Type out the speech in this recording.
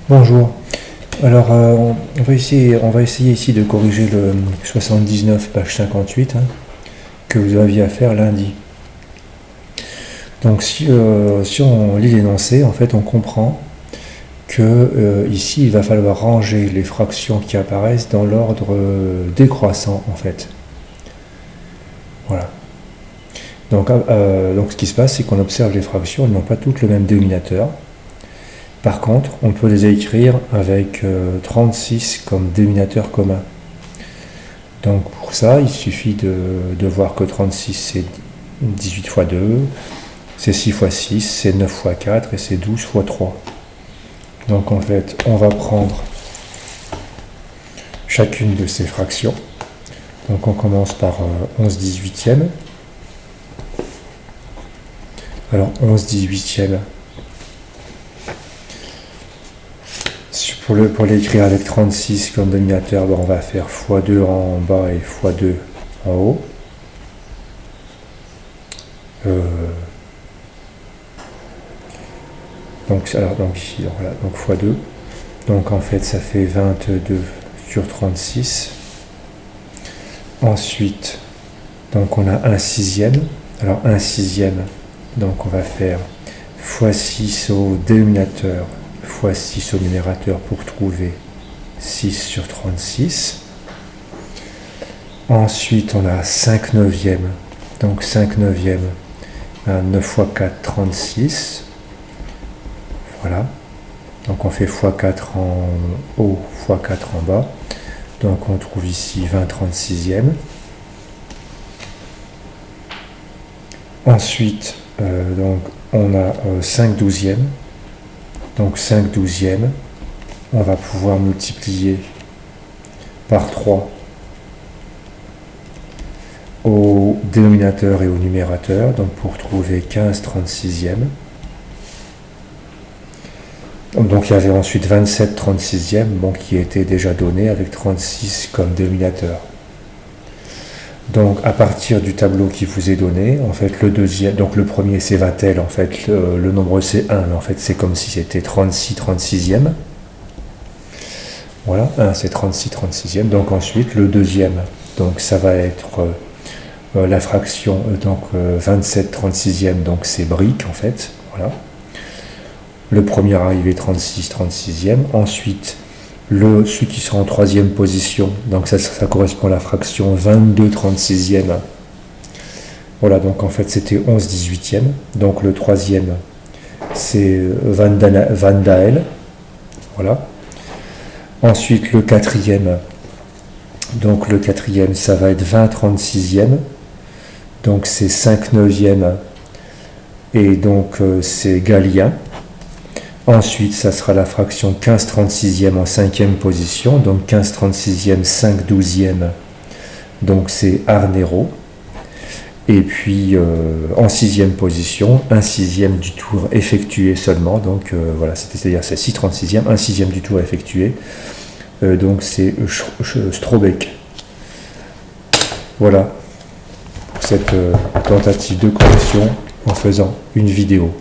Bonjour. Alors, on va essayer ici de corriger le 79, page 58, que vous aviez à faire lundi. Donc, si on lit l'énoncé, en fait, on comprend que ici, il va falloir ranger les fractions qui apparaissent dans l'ordre décroissant, en fait. Voilà. Donc, ce qui se passe, c'est qu'on observe les fractions, elles n'ont pas toutes le même dénominateur. Par contre, on peut les écrire avec 36 comme dénominateur commun. Donc pour ça, il suffit de voir que 36 c'est 18 fois 2, c'est 6 fois 6, c'est 9 fois 4 et c'est 12 fois 3. Donc en fait, on va prendre chacune de ces fractions. Donc on commence par 11 18e. Alors 11 18e. Pour l'écrire avec 36 comme dénominateur, on va faire x2 en bas et x2 en haut. Donc ici, voilà, donc x2. Donc en fait, ça fait 22 sur 36. Ensuite, donc on a 1 sixième. Alors 1 sixième, donc on va faire x6 au dénominateur fois 6 au numérateur pour trouver 6 sur 36. Ensuite, on a 5 neuvièmes. Donc 5 neuvièmes, 9 fois 4, 36. Voilà. Donc on fait x4 en haut, x4 en bas. Donc on trouve ici 20 36e. Ensuite, donc on a 5 douzièmes. Donc 5 douzièmes, on va pouvoir multiplier par 3 au dénominateur et au numérateur, donc pour trouver 15 36e. Donc il y avait ensuite 27 36e, bon, qui était déjà donné avec 36 comme dénominateur. Donc à partir du tableau qui vous est donné, en fait le deuxième, donc le premier c'est Vatel, en fait le nombre c'est 1, mais en fait c'est comme si c'était 36 36e. Voilà, 1 c'est 36 36e. Donc ensuite le deuxième, donc ça va être la fraction, donc 27 36e, donc c'est brique en fait. Voilà. Le premier arrivé 36 36e. Ensuite celui qui sera en troisième position, donc ça correspond à la fraction 22 36e. Voilà, donc en fait c'était 11 18e. Donc le troisième c'est Van Dael. Voilà. Ensuite le quatrième, donc le quatrième ça va être 20 36e. Donc c'est 5 neuvième et donc c'est Galien. Ensuite, ça sera la fraction 15 36e en cinquième position, donc 15 36e, 5 douzième, donc c'est Arnero. Et puis en sixième position, 1 sixième du tour effectué seulement, donc voilà, c'est-à-dire c'est 6 36e, 1 sixième du tour effectué, donc c'est Strobeck. Voilà pour cette tentative de correction en faisant une vidéo.